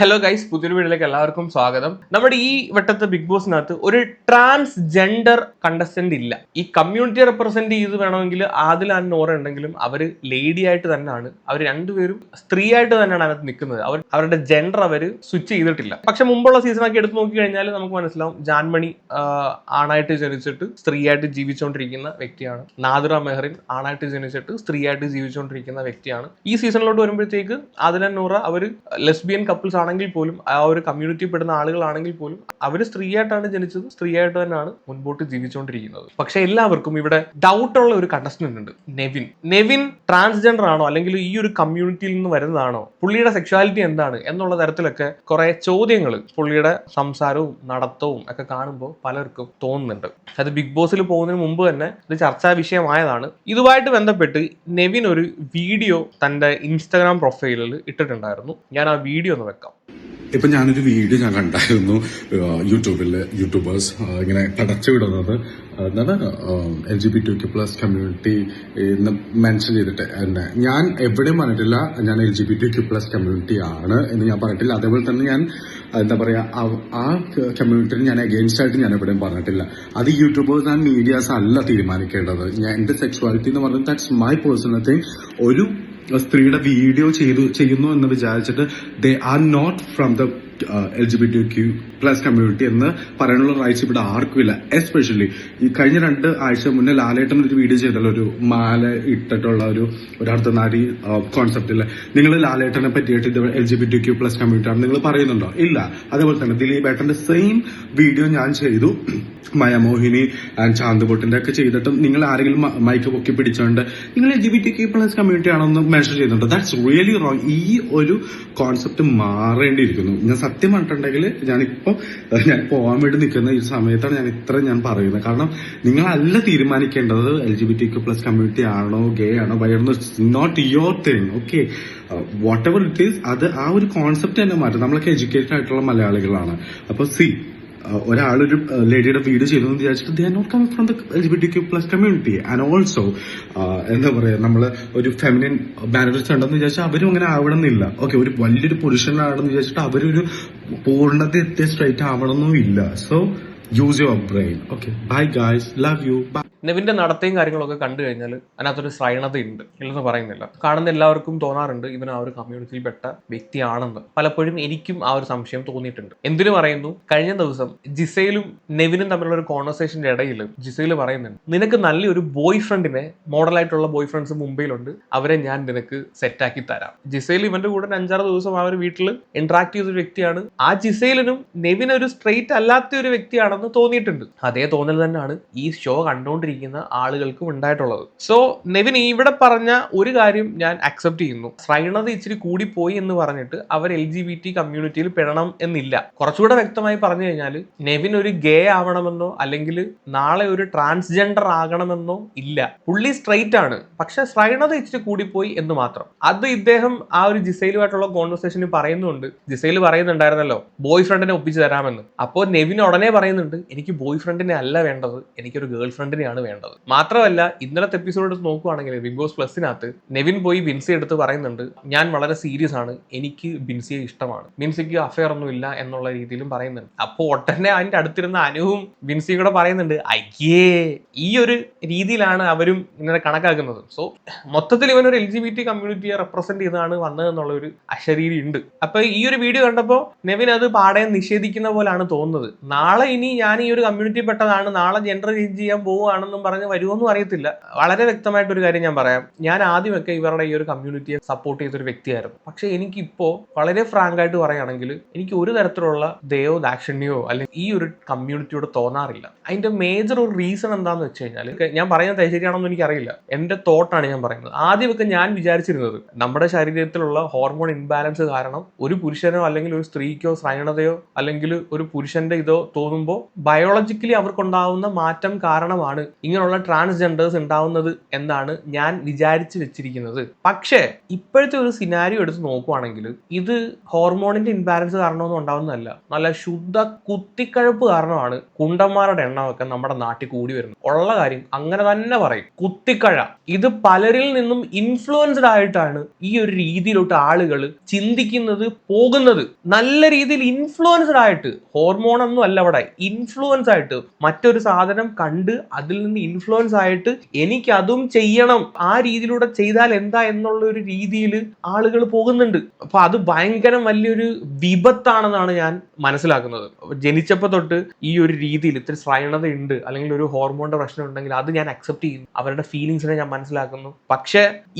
Hello guys, പുതിയൊരു വീഡിയോയിലേക്ക് എല്ലാവർക്കും സ്വാഗതം. നമ്മുടെ ഈ വട്ടത്തെ ബിഗ് ബോസിനകത്ത് ഒരു ട്രാൻസ്ജെൻഡർ കണ്ടസ്റ്റന്റ് ഇല്ല. ഈ കമ്മ്യൂണിറ്റിയെ റെപ്രസെന്റ് ചെയ്ത് വേണമെങ്കിൽ ആദിൽ ആൻഡ് നോറ ഉണ്ടെങ്കിലും അവർ ലേഡി ആയിട്ട് തന്നെയാണ്, അവർ രണ്ടുപേരും സ്ത്രീ ആയിട്ട് തന്നെയാണ് അതിനകത്ത് നിൽക്കുന്നത്. അവരുടെ ജെൻഡർ അവർ സ്വിച്ച് ചെയ്തിട്ടില്ല. പക്ഷെ മുമ്പുള്ള സീസണൊക്കെ എടുത്ത് നോക്കി കഴിഞ്ഞാൽ നമുക്ക് മനസ്സിലാവും, ജാൻമണി ആണായിട്ട് ജനിച്ചിട്ട് സ്ത്രീ ആയിട്ട് ജീവിച്ചുകൊണ്ടിരിക്കുന്ന വ്യക്തിയാണ്. നാദിറ മെഹറിൻ ആണായിട്ട് ജനിച്ചിട്ട് സ്ത്രീ ആയിട്ട് ജീവിച്ചുകൊണ്ടിരിക്കുന്ന വ്യക്തിയാണ്. ഈ സീസണിലോട്ട് വരുമ്പോഴത്തേക്ക് ആദിൽ ആൻഡ് നോറ അവർ ലെസ്ബിയൻ കപ്പിൾസ് ആണെങ്കിൽ പോലും, ആ ഒരു കമ്മ്യൂണിറ്റി പെടുന്ന ആളുകളാണെങ്കിൽ പോലും അവർ സ്ത്രീയായിട്ടാണ് ജനിച്ചത്, സ്ത്രീയായിട്ട് തന്നെയാണ് മുൻപോട്ട് ജീവിച്ചുകൊണ്ടിരിക്കുന്നത്. പക്ഷെ എല്ലാവർക്കും ഇവിടെ ഡൗട്ട് ഉള്ള ഒരു കണ്ടസ്റ്റന്റ് ഉണ്ട്, നെവിൻ ട്രാൻസ്ജെൻഡർ ആണോ, അല്ലെങ്കിൽ ഈ ഒരു കമ്മ്യൂണിറ്റിയിൽ നിന്ന് വരുന്നതാണോ, പുള്ളിയുടെ സെക്ഷുവാലിറ്റി എന്താണ് എന്നുള്ള തരത്തിലൊക്കെ കുറെ ചോദ്യങ്ങൾ പുള്ളിയുടെ സംസാരവും നടത്തവും ഒക്കെ കാണുമ്പോൾ പലർക്കും തോന്നുന്നുണ്ട്. അത് ബിഗ് ബോസിൽ പോകുന്നതിന് മുമ്പ് തന്നെ ഇത് ചർച്ചാ വിഷയമായതാണ്. ഇതുമായിട്ട് ബന്ധപ്പെട്ട് നെവിൻ ഒരു വീഡിയോ തന്റെ ഇൻസ്റ്റാഗ്രാം പ്രൊഫൈലിൽ ഇട്ടിട്ടുണ്ടായിരുന്നു. ഞാൻ ആ വീഡിയോ ഒന്ന് വെക്കാം. ഇപ്പൊ ഞാനൊരു വീഡിയോ കണ്ടായിരുന്നു, യൂട്യൂബേഴ്സ് ഇങ്ങനെ പടച്ചു വിടുന്നത് എന്താണ് LGBTQ+ കമ്മ്യൂണിറ്റി മെൻഷൻ ചെയ്തിട്ട്. ഞാൻ എവിടെയും പറഞ്ഞിട്ടില്ല ഞാൻ LGBTQ+ കമ്മ്യൂണിറ്റി ആണ് എന്ന് ഞാൻ പറഞ്ഞിട്ടില്ല. അതേപോലെ തന്നെ ഞാൻ എന്താ പറയാ, ആ കമ്മ്യൂണിറ്റിയിൽ ഞാൻ അഗെയിൻസ്റ്റ് ആയിട്ട് ഞാൻ എവിടെയും പറഞ്ഞിട്ടില്ല. അത് യൂട്യൂബേഴ്സ് ആൻഡ് മീഡിയാസ് അല്ല തീരുമാനിക്കേണ്ടത്. എന്റെ സെക്സ്വാലിറ്റി എന്ന് പറയുന്നത് ദാറ്റ്സ് മൈ പേഴ്സണൽ തിങ്. ഒരു സ്ത്രീയുടെ വീഡിയോ ചെയ്യുന്നു എന്ന് വിചാരിച്ചിട്ട് they are not from the LGBTQ+ community എന്ന് പറയാനുള്ള റൈറ്റ്സ് ഇവിടെ ആർക്കും ഇല്ല. എസ്പെഷ്യലി ഈ കഴിഞ്ഞ 2 ആഴ്ച മുന്നേ ലാലേട്ടൻ ഒരു വീഡിയോ ചെയ്തല്ലോ, ഒരു മാല ഇട്ടിട്ടുള്ള ഒരു അർദ്ധനാരി കോൺസെപ്റ്റില്. നിങ്ങൾ ലാലേട്ടനെ പറ്റിയിട്ട് ഇത് LGBTQ+ കമ്മ്യൂണിറ്റി ആണ് നിങ്ങൾ പറയുന്നുണ്ടോ? ഇല്ല. അതേപോലെ തന്നെ ദിലീപ് ഏട്ടന്റെ സെയിം വീഡിയോ ഞാൻ ചെയ്തു, മയമോഹിനി ആൻഡ് ചാന്തുപൊട്ടിന്റെ ഒക്കെ ചെയ്തിട്ടും നിങ്ങൾ ആരെങ്കിലും മൈക്ക് പൊക്കി പിടിച്ചോണ്ട് നിങ്ങൾ LGBTQ+ കമ്മ്യൂണിറ്റി ആണെന്ന് മെൻഷൻ ചെയ്യുന്നുണ്ട്. That's really wrong. ഈ ഒരു കോൺസെപ്റ്റ് മാറേണ്ടിയിരിക്കുന്നു. ഞാൻ സത്യം പറഞ്ഞിട്ടുണ്ടെങ്കിൽ ഞാൻ പോകാൻ വേണ്ടി നിൽക്കുന്ന ഈ സമയത്താണ് ഞാൻ പറയുന്നത്. കാരണം നിങ്ങളല്ല തീരുമാനിക്കേണ്ടത് LGBTQ+ കമ്മ്യൂണിറ്റി ആണോ ഗേ ആണോ വൈറോ, not your thing. Okay, whatever it is, അത് ആ ഒരു കോൺസെപ്റ്റ് തന്നെ മാറ്റും. നമ്മളൊക്കെ എഡ്യൂക്കേറ്റഡ് ആയിട്ടുള്ള മലയാളികളാണ്. അപ്പൊ ഒരാളൊരു ലേഡിയുടെ വീഡിയോ ചെയ്തു വിചാരിച്ചിട്ട് they are not coming from the LGBTQ+ community. And also എന്താ പറയാ, നമ്മള് ഒരു ഫെമിനിൻ മാനേജേഴ്സ് ഉണ്ടെന്ന് വിചാരിച്ചാൽ അവരും അങ്ങനെ ആവണമെന്നില്ല. ഓക്കെ, ഒരു വലിയൊരു പുരുഷനാണെന്ന് വിചാരിച്ചിട്ട് അവരൊരു പൂർണ്ണത എത്തിയ സ്ട്രൈറ്റ് ആവണമെന്നും ഇല്ല. So use your brain. Okay, bye guys, love you, bye. നെവിന്റെ നടത്തയും കാര്യങ്ങളൊക്കെ കണ്ടു കഴിഞ്ഞാൽ അതിനകത്തൊരു ശ്രൈണതയുണ്ട്, ഇല്ലെന്ന് പറയുന്നില്ല. കാണുന്ന എല്ലാവർക്കും തോന്നാറുണ്ട് ഇവൻ ആ ഒരു കമ്മ്യൂണിറ്റിയിൽ പെട്ട വ്യക്തിയാണെന്ന്. പലപ്പോഴും എനിക്കും ആ ഒരു സംശയം തോന്നിയിട്ടുണ്ട്. എന്തിനു പറയുന്നു, കഴിഞ്ഞ ദിവസം ജിസയിലും നെവിനും തമ്മിലുള്ള ഒരു കോൺവെർസേഷന്റെ ഇടയിൽ ജിസയിൽ പറയുന്നുണ്ട്, നിനക്ക് നല്ലൊരു ബോയ് ഫ്രണ്ടിനെ, മോഡലായിട്ടുള്ള ബോയ് ഫ്രണ്ട്സ് മുംബൈയിലുണ്ട്, അവരെ ഞാൻ നിനക്ക് സെറ്റാക്കി തരാം. ജിസയിൽ ഇവന്റെ കൂടെ 5-6 ദിവസം ആ ഒരു വീട്ടിൽ ഇന്ററാക്ട് ചെയ്ത ഒരു വ്യക്തിയാണ്. ആ ജിസയിലിനും നെവിൻ ഒരു സ്ട്രെയിറ്റ് അല്ലാത്ത ഒരു വ്യക്തിയാണെന്ന് തോന്നിയിട്ടുണ്ട്. അതേ തോന്നൽ തന്നെയാണ് ഈ ഷോ കണ്ടുകൊണ്ടിരിക്കുന്ന ആളുകൾക്കും ഉണ്ടായിട്ടുള്ളത്. സോ നെവിൻ ഇവിടെ പറഞ്ഞ ഒരു കാര്യം ഞാൻ അക്സെപ്റ്റ് ചെയ്യുന്നു. ശ്രൈണത ഇച്ചിരി കൂടിപ്പോയി എന്ന് പറഞ്ഞിട്ട് അവർ LGBT കമ്മ്യൂണിറ്റിയിൽ പെടണം എന്നില്ല. കുറച്ചുകൂടെ വ്യക്തമായി പറഞ്ഞു കഴിഞ്ഞാൽ നെവിൻ ഒരു ഗേ ആവണമെന്നോ അല്ലെങ്കിൽ നാളെ ഒരു ട്രാൻസ്ജെൻഡർ ആകണമെന്നോ ഇല്ല. പുള്ളി സ്ട്രെയിറ്റ് ആണ്, പക്ഷെ ശ്രൈണത ഇച്ചിരി കൂടിപ്പോയി എന്ന് മാത്രം. അത് ഇദ്ദേഹം ആ ഒരു ജിസയിലുമായിട്ടുള്ള കോൺവെർസേഷനിൽ പറയുന്നുണ്ട്. ജിസയിൽ പറയുന്നുണ്ടായിരുന്നല്ലോ ബോയ് ഫ്രണ്ടിനെ ഒപ്പിച്ച് തരാമെന്ന്. അപ്പോൾ നെവിൻ ഉടനെ പറയുന്നുണ്ട്, എനിക്ക് ബോയ് ഫ്രണ്ടിനെ അല്ല വേണ്ടത്, എനിക്കൊരു ഗേൾ ഫ്രണ്ടിനെയാണ് വേണ്ടത്. മാത്രമല്ല ഇന്നലത്തെ എപ്പിസോഡ് എടുത്ത് നോക്കുവാണെങ്കിൽ ബിഗ് ബോസ് പ്ലസിനകത്ത് നെവിൻ പോയി ബിൻസി എടുത്ത് പറയുന്നുണ്ട്, ഞാൻ വളരെ സീരിയസ് ആണ്, എനിക്ക് ബിൻസിയെ ഇഷ്ടമാണ്, ബിൻസിക്ക് അഫെയർ ഒന്നും ഇല്ല എന്നുള്ള രീതിയിലും പറയുന്നുണ്ട്. അപ്പോൾ ഒട്ടനെ അതിന്റെ അടുത്തിരുന്ന അനുവും ബിൻസിയും കൂടെ പറയുന്നുണ്ട്, അയ്യേ, ഈ ഒരു രീതിയിലാണ് അവരും ഇങ്ങനെ കണക്കാക്കുന്നത്. സോ മൊത്തത്തിൽ ഇവനൊരു LGBT കമ്മ്യൂണിറ്റിയെ റെപ്രസെന്റ് ചെയ്താണ് വന്നതെന്നുള്ള ഒരു അശരീരി ഉണ്ട്. അപ്പൊ ഈ ഒരു വീഡിയോ കണ്ടപ്പോൾ നെവിൻ അത് പാടെ നിഷേധിക്കുന്ന പോലാണ് തോന്നുന്നത്. നാളെ ഇനി ഞാൻ ഈ ഒരു കമ്മ്യൂണിറ്റി പെട്ടതാണ്, നാളെ ജെൻഡർ ചേഞ്ച് ചെയ്യാൻ പോവുകയാണെന്നും പറഞ്ഞ് വരുമോന്നും അറിയത്തില്ല. വളരെ വ്യക്തമായിട്ടൊരു കാര്യം ഞാൻ പറയാം, ഞാൻ ആദ്യമൊക്കെ ഇവരുടെ ഈ ഒരു കമ്മ്യൂണിറ്റിയെ സപ്പോർട്ട് ചെയ്തൊരു വ്യക്തിയായിരുന്നു. പക്ഷെ എനിക്കിപ്പോ വളരെ ഫ്രാങ്ക് ആയിട്ട് പറയുകയാണെങ്കിൽ എനിക്ക് ഒരു തരത്തിലുള്ള ദയോ ദാക്ഷിണ്യോ അല്ലെങ്കിൽ ഈ ഒരു കമ്മ്യൂണിറ്റിയോട് തോന്നാറില്ല. അതിന്റെ മേജർ ഒരു റീസൺ എന്താന്ന് വെച്ച് കഴിഞ്ഞാൽ, ഞാൻ പറയുന്നത് ശരിയാണെന്ന് എനിക്കറിയില്ല, എന്റെ തോട്ടാണ് ഞാൻ പറയുന്നത്. ആദ്യമൊക്കെ ഞാൻ വിചാരിച്ചിരുന്നത് നമ്മുടെ ശരീരത്തിലുള്ള ഹോർമോൺ ഇൻബാലൻസ് കാരണം ഒരു പുരുഷനോ അല്ലെങ്കിൽ ഒരു സ്ത്രീക്കോ ശ്രൈണതയോ അല്ലെങ്കിൽ ഒരു പുരുഷന്റെ ഇതോ തോന്നുമ്പോൾ ബയോളജിക്കലി അവർക്കുണ്ടാവുന്ന മാറ്റം കാരണമാണ് ഇങ്ങനെയുള്ള ട്രാൻസ്ജെൻഡേഴ്സ് ഉണ്ടാവുന്നത് എന്നാണ് ഞാൻ വിചാരിച്ചു വെച്ചിരിക്കുന്നത്. പക്ഷേ ഇപ്പോഴത്തെ ഒരു സിനാരിയോ എടുത്ത് നോക്കുവാണെങ്കിൽ ഇത് ഹോർമോണിന്റെ ഇൻബാലൻസ് കാരണമൊന്നും ഉണ്ടാവുന്നതല്ല, നല്ല ശുദ്ധ കുത്തിക്കഴപ്പ് കാരണമാണ് കുണ്ടന്മാരുടെ എണ്ണമൊക്കെ നമ്മുടെ നാട്ടിൽ കൂടി വരുന്നത്. ഉള്ള കാര്യം അങ്ങനെ തന്നെ പറയും, കുത്തിക്കഴ. ഇത് പലരിൽ നിന്നും ഇൻഫ്ലുവൻസ്ഡ് ആയിട്ടാണ് ഈ ഒരു രീതിയിലോട്ട് ആളുകൾ ചിന്തിക്കുന്നത്, പോകുന്നത്. നല്ല രീതിയിൽ ഇൻഫ്ലുവൻസ്ഡ് ആയിട്ട്, ഹോർമോൺ ഒന്നും അല്ല അവിടെ, ഇൻഫ്ലുവൻസ് ആയിട്ട് മറ്റൊരു സാധനം കണ്ട് അതിൽ നിന്ന് ഇൻഫ്ലുവൻസ് ആയിട്ട് എനിക്ക് അതും ചെയ്യണം, ആ രീതിയിലൂടെ ചെയ്താൽ എന്താ എന്നുള്ള ഒരു രീതിയിൽ ആളുകൾ പോകുന്നുണ്ട്. അപ്പൊ അത് ഭയങ്കര വലിയൊരു വിപത്താണെന്നാണ് ഞാൻ മനസ്സിലാക്കുന്നത്. ജനിച്ചപ്പോൾ തൊട്ട് ഈ ഒരു രീതിയിൽ ഇത്തിരി ശ്രൈണത ഉണ്ട് അല്ലെങ്കിൽ ഒരു ഹോർമോണിന്റെ പ്രശ്നം ഉണ്ടെങ്കിൽ അത് ഞാൻ അക്സെപ്റ്റ് ചെയ്യുന്നു, അവരുടെ ഫീലിങ്സിനെ ഞാൻ മനസ്സിലാക്കുന്നു. പക്ഷെ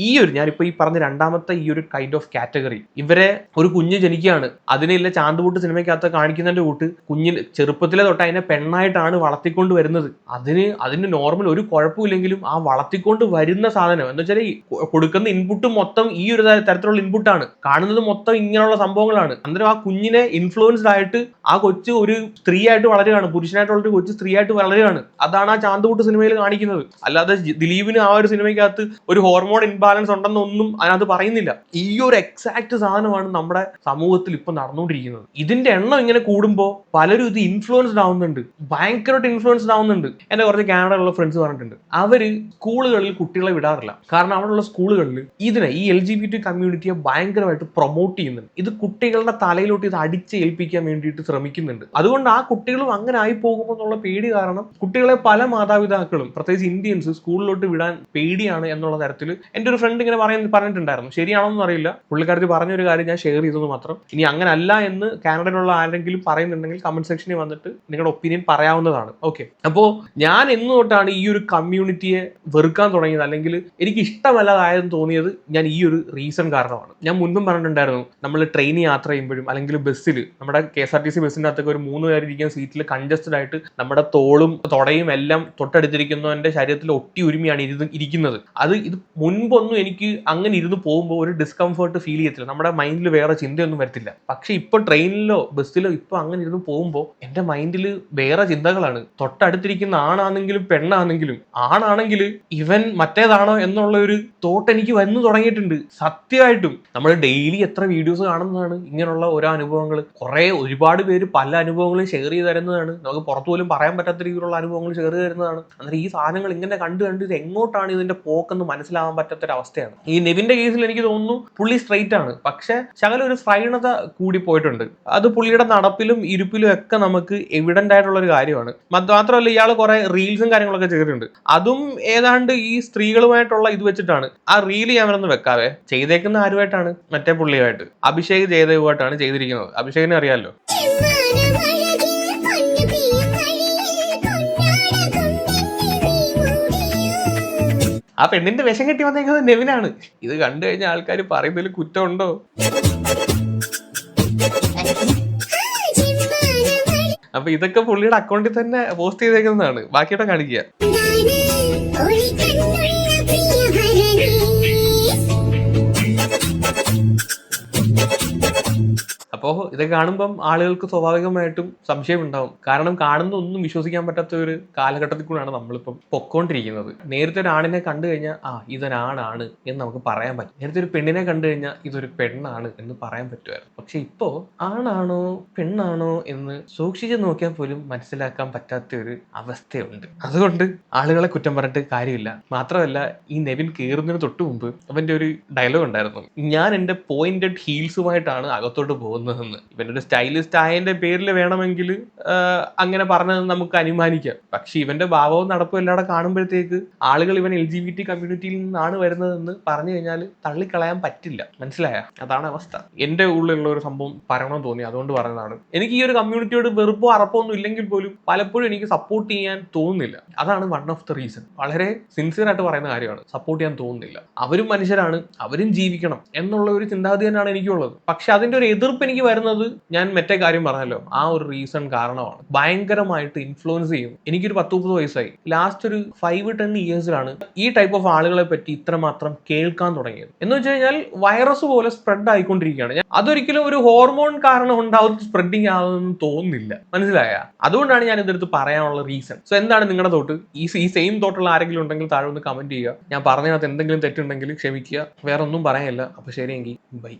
ഞാനിപ്പോ ഈ പറഞ്ഞ രണ്ടാമത്തെ ഈ ഒരു കൈൻഡ് ഓഫ് കാറ്റഗറി, ഇവരെ ഒരു കുഞ്ഞ് ജനിക്കുകയാണ്, അതിനില്ല ചാന്തുപൂട്ട് സിനിമയ്ക്കകത്ത് കാണിക്കുന്നതിന്റെ കൂട്ട് കുഞ്ഞിന് ചെറുപ്പത്തിലെ തൊട്ട് അതിനെ പെണ്ണായിട്ടാണ് വളർത്തിക്കൊണ്ട് വരുന്നത്. അതിന് നോർമൽ ഒരു കുഴപ്പമില്ലെങ്കിലും ആ വളർത്തിക്കൊണ്ട് വരുന്ന സാധനം എന്ന് വെച്ചാൽ കൊടുക്കുന്ന ഇൻപുട്ട് മൊത്തം ഈ ഒരു തരത്തിലുള്ള ഇൻപുട്ടാണ്, കാണുന്നത് മൊത്തം ഇങ്ങനെയുള്ള സംഭവങ്ങളാണ്. അന്നേരം ആ കുഞ്ഞിനെ ഇൻഫ്ലുവൻസ്ഡ് ആയിട്ട് ആ കൊച്ചു ഒരു സ്ത്രീ ആയിട്ട് വളരുകയാണ്, പുരുഷനായിട്ടുള്ള ഒരു കൊച്ചു സ്ത്രീ ആയിട്ട് വളരുകയാണ്. അതാണ് ആ ചാന്തുപൂട്ട് സിനിമയിൽ കാണിക്കുന്നത്. അല്ലാതെ ദിലീപിന് ആ ഒരു സിനിമയ്ക്കകത്ത് ഒരു ഹോർമോൺ ഇൻബാലൻസ് ഉണ്ടെന്നൊന്നും അതിനകത്ത് പറയുന്നില്ല. ഈ ഒരു എക്സാക്ട് സാധനമാണ് നമ്മുടെ സമൂഹത്തിൽ ഇപ്പൊ നടന്നുകൊണ്ടിരിക്കുന്നത്. ഇതിന്റെ എണ്ണം ഇങ്ങനെ കൂടുമ്പോൾ പലരും ഇത് ഇൻഫ്ലുവൻസ്ഡ് ആവുന്നുണ്ട്, ഭയങ്കരമായിട്ട് ഇൻഫ്ലുവൻസ്ഡ് ആവുന്നുണ്ട്. എന്റെ കുറച്ച് കാനഡയിലുള്ള ഫ്രണ്ട്സ് പറഞ്ഞിട്ടുണ്ട്, അവര് സ്കൂളുകളിൽ കുട്ടികളെ വിടാറില്ല. കാരണം അവിടെയുള്ള സ്കൂളുകളിൽ ഈ LGBT കമ്മ്യൂണിറ്റിയെ ഭയങ്കരമായിട്ട് പ്രൊമോട്ട് ചെയ്യുന്നുണ്ട്. ഇത് കുട്ടികളുടെ തലയിലോട്ട് ഇത് അടിച്ചേൽപ്പിക്കാൻ വേണ്ടിയിട്ട് ശ്രമിക്കുന്നുണ്ട്. അതുകൊണ്ട് ആ കുട്ടികളും അങ്ങനെ ആയി പോകുമോ എന്നുള്ള പേടി കാരണം കുട്ടികളെ പല മാതാപിതാക്കളും, പ്രത്യേകിച്ച് ഇന്ത്യൻസ്, സ്കൂളിലോട്ട് വിടാൻ പേടിയാണ് എന്നുള്ള തരത്തിൽ എൻ്റെ ഒരു ഫ്രണ്ട് ഇങ്ങനെ പറഞ്ഞിട്ടുണ്ടായിരുന്നു. ശരിയാണോന്നും അറിയില്ല, പുള്ളിക്കാരത്തി പറഞ്ഞൊരു കാര്യം ഞാൻ ഷെയർ ചെയ്തത് മാത്രം. ഇനി അങ്ങനെ അല്ല എന്ന് കാനഡയിലുള്ള ആരെങ്കിലും പറയുന്നുണ്ടെങ്കിൽ കമന്റ് സെക്ഷനിൽ വന്നിട്ട് നിങ്ങളുടെ ഒപ്പീനിയൻ പറയാവുന്നതാണ്. ഓക്കെ, അപ്പോൾ ഞാൻ എന്ന് തൊട്ടാണ് ഈ ഒരു കമ്മ്യൂണിറ്റിയെ വെറുക്കാൻ തുടങ്ങിയത്, അല്ലെങ്കിൽ എനിക്ക് ഇഷ്ടമല്ലാതായെന്ന് തോന്നിയത് ഞാൻ ഈ ഒരു റീസൺ കാരണമാണ്. ഞാൻ മുൻപും പറഞ്ഞിട്ടുണ്ടായിരുന്നു, നമ്മൾ ട്രെയിനിൽ യാത്ര ചെയ്യുമ്പോഴും അല്ലെങ്കിൽ ബസ്സിൽ, നമ്മുടെ KSRTC ബസ്സിൻ്റെ അകത്തൊക്കെ ഒരു 3 പേരിരിക്കുന്ന സീറ്റിൽ കൺജസ്റ്റഡ് ആയിട്ട് നമ്മുടെ തോളും തൊടയും എല്ലാം തൊട്ടടുത്തിരിക്കുന്നവന്റെ ശരീരത്തിൽ ഒട്ടി ഉരുമിയാണ് ഇരിക്കുന്നത്. ഇത് മുൻപൊന്നും എനിക്ക് അങ്ങനെ ഇരുന്ന് പോകുമ്പോൾ ഒരു ഡിസ്കംഫർട്ട് ഫീൽ ചെയ്യത്തില്ല, നമ്മുടെ മൈൻഡിൽ വേറെ ചിന്തയൊന്നും വരത്തില്ല. പക്ഷെ ഇപ്പൊ ട്രെയിനിലോ ബസ്സിലോ ഇപ്പൊ അങ്ങനെ ഇരുന്ന് പോകുമ്പോൾ എന്റെ മൈൻഡിൽ വേറെ ചിന്തകളാണ്. തൊട്ടടുത്തിരിക്കുന്ന ആണാണെങ്കിലും പെണ്ണാണെങ്കിലും, ആണാണെങ്കിൽ ഇവൻ മറ്റേതാണോ എന്നുള്ള ഒരു തോട്ട് എനിക്ക് വന്നു തുടങ്ങിയിട്ടുണ്ട്. സത്യമായിട്ടും നമ്മൾ ഡെയിലി എത്ര വീഡിയോസ് കാണുന്നതാണ് ഇങ്ങനെയുള്ള ഓരോ അനുഭവങ്ങൾ. ഒരുപാട് പേര് പല അനുഭവങ്ങളും ഷെയർ ചെയ്ത് തരുന്നതാണ്, നമുക്ക് പുറത്തു പോലും പറയാൻ പറ്റാത്ത രീതിയിലുള്ള അനുഭവങ്ങൾ ഷെയർ ചെയ്ത് തരുന്നതാണ്. അന്നേരം ഈ സാധനങ്ങൾ ഇങ്ങനെ കണ്ട് ഇത് എങ്ങോട്ടാണ് ഇതിന്റെ പോക്കെന്ന് മനസ്സിലാവാൻ പറ്റാത്തൊരവസ്ഥയാണ്. ഈ നെവിന്റെ കേസിൽ എനിക്ക് തോന്നുന്നു പുള്ളി സ്ട്രെയിറ്റ് ആണ്, പക്ഷെ ശകലം ഒരു ശ്രൈണത കൂടി പോയിട്ടുണ്ട്. അത് പുള്ളിയുടെ നടപ്പിലും ഇരിപ്പിലും ഒക്കെ നമുക്ക് എവിഡന്റ് ആയിട്ടുള്ള ഒരു കാര്യമാണ്. മാത്രമല്ല ഇയാൾ കുറെ റീൽസും കാര്യങ്ങളൊക്കെ ചെയ്തിട്ടുണ്ട്, അതും ഏതാണ്ട് ഈ സ്ത്രീകളുമായിട്ടുള്ള ഇത് വെച്ചിട്ടാണ്. ആ റീൽ ഞാൻ അവരൊന്നും വെക്കാതെ ചെയ്തേക്കുന്ന ആരുമായിട്ടാണ്, മറ്റേ പുള്ളിയുമായിട്ട് അഭിഷേക് ജയദേവുമായിട്ടാണ് ചെയ്തിരിക്കുന്നത്. അഭിഷേകിനെ അറിയാമല്ലോ. ആ പെണ്ണിന്റെ വിഷം കെട്ടി വന്നേക്കുന്നത് നെവിനാണ്. ഇത് കണ്ടു കഴിഞ്ഞാൽ ആൾക്കാർ പറയുന്നതിൽ കുറ്റമുണ്ടോ? അപ്പൊ ഇതൊക്കെ പുള്ളിയുടെ അക്കൗണ്ടിൽ തന്നെ പോസ്റ്റ് ചെയ്തേക്കുന്നതാണ്. ബാക്കിയുടെ കാണിക്കുക. അപ്പോൾ ഇത് കാണുമ്പം ആളുകൾക്ക് സ്വാഭാവികമായിട്ടും സംശയം ഉണ്ടാവും. കാരണം കാണുന്ന ഒന്നും വിശ്വസിക്കാൻ പറ്റാത്ത ഒരു കാലഘട്ടത്തിൽ കൂടെയാണ് നമ്മളിപ്പം പൊക്കോണ്ടിരിക്കുന്നത്. നേരത്തെ ഒരു ആണിനെ കണ്ടു കഴിഞ്ഞാൽ ഇതൊരാണാണ് എന്ന് നമുക്ക് പറയാൻ പറ്റും. നേരത്തെ ഒരു പെണ്ണിനെ കണ്ടു കഴിഞ്ഞാൽ ഇതൊരു പെണ്ണാണ് എന്ന് പറയാൻ പറ്റുമായിരുന്നു. പക്ഷെ ഇപ്പോൾ ആണാണോ പെണ്ണാണോ എന്ന് സൂക്ഷിച്ച് നോക്കിയാൽ പോലും മനസ്സിലാക്കാൻ പറ്റാത്ത ഒരു അവസ്ഥയുണ്ട്. അതുകൊണ്ട് ആളുകളെ കുറ്റം പറഞ്ഞിട്ട് കാര്യമില്ല. മാത്രമല്ല, ഈ നെവിൻ കയറുന്നതിന് തൊട്ട് മുമ്പ് അവന്റെ ഒരു ഡയലോഗ് ഉണ്ടായിരുന്നു, ഞാൻ എന്റെ പോയിന്റഡ് ഹീൽസുമായിട്ടാണ് അകത്തോട്ട് പോകുന്നത്. ഇവന്റെ ഒരു സ്റ്റൈലിസ്റ്റ് ആയതിന്റെ പേരിൽ വേണമെങ്കിൽ അങ്ങനെ പറഞ്ഞത് നമുക്ക് അനുമാനിക്കാം. പക്ഷെ ഇവന്റെ ഭാവവും നടപ്പും എല്ലാടെ കാണുമ്പോഴത്തേക്ക് ആളുകൾ ഇവൻ LGBT കമ്മ്യൂണിറ്റിയിൽ നിന്നാണ് വരുന്നതെന്ന് പറഞ്ഞു കഴിഞ്ഞാൽ തള്ളിക്കളയാൻ പറ്റില്ല. മനസ്സിലായ? അതാണ് അവസ്ഥ. എന്റെ ഉള്ളിലുള്ള ഒരു സംഭവം പറയണമെന്ന് തോന്നി, അതുകൊണ്ട് പറഞ്ഞതാണ്. എനിക്ക് ഈ ഒരു കമ്മ്യൂണിറ്റിയോട് വെറുപ്പോ അറപ്പോ ഒന്നും ഇല്ലെങ്കിൽ പോലും പലപ്പോഴും എനിക്ക് സപ്പോർട്ട് ചെയ്യാൻ തോന്നുന്നില്ല. അതാണ് വൺ ഓഫ് ദ റീസൺ. വളരെ സിൻസിയർ ആയിട്ട് പറയുന്ന കാര്യമാണ്, സപ്പോർട്ട് ചെയ്യാൻ തോന്നുന്നില്ല. അവരും മനുഷ്യരാണ്, അവരും ജീവിക്കണം എന്നുള്ള ഒരു ചിന്താഗതി തന്നെയാണ് എനിക്കുള്ളത്. പക്ഷെ അതിന്റെ ഒരു എതിർപ്പ് എനിക്ക് വരുന്നത് പറയുന്നത് ഞാൻ മറ്റേ കാര്യം പറഞ്ഞല്ലോ, ആ ഒരു റീസൺ കാരണമാണ്. ഭയങ്കരമായിട്ട് ഇൻഫ്ലുവൻസ് ചെയ്യും. എനിക്കൊരു 10-30 വയസ്സായി. ലാസ്റ്റ് ഒരു 5-10 ഇയേഴ്സിലാണ് ഈ ടൈപ്പ് ഓഫ് ആളുകളെ പറ്റി ഇത്രമാത്രം കേൾക്കാൻ തുടങ്ങിയത്. എന്ന് വെച്ച് കഴിഞ്ഞാൽ വൈറസ് പോലെ സ്പ്രെഡ് ആയിക്കൊണ്ടിരിക്കുകയാണ്. അതൊരിക്കലും ഒരു ഹോർമോൺ കാരണം ഉണ്ടാവുന്ന സ്പ്രെഡിങ് ആവുമെന്ന് തോന്നുന്നില്ല. മനസ്സിലായ? അതുകൊണ്ടാണ് ഞാൻ ഇതെടുത്ത് പറയാനുള്ള റീസൺ. സോ എന്താണ് നിങ്ങളുടെ തോട്ട്? ഈ സെയിം തോട്ടുള്ള ആരെങ്കിലും ഉണ്ടെങ്കിൽ താഴെ ഒന്ന് കമന്റ് ചെയ്യുക. ഞാൻ പറഞ്ഞതിനകത്ത് എന്തെങ്കിലും തെറ്റുണ്ടെങ്കിൽ ക്ഷമിക്കുക. വേറെ ഒന്നും പറയാനില്ല. അപ്പൊ ശരിയെങ്കിൽ ബൈ.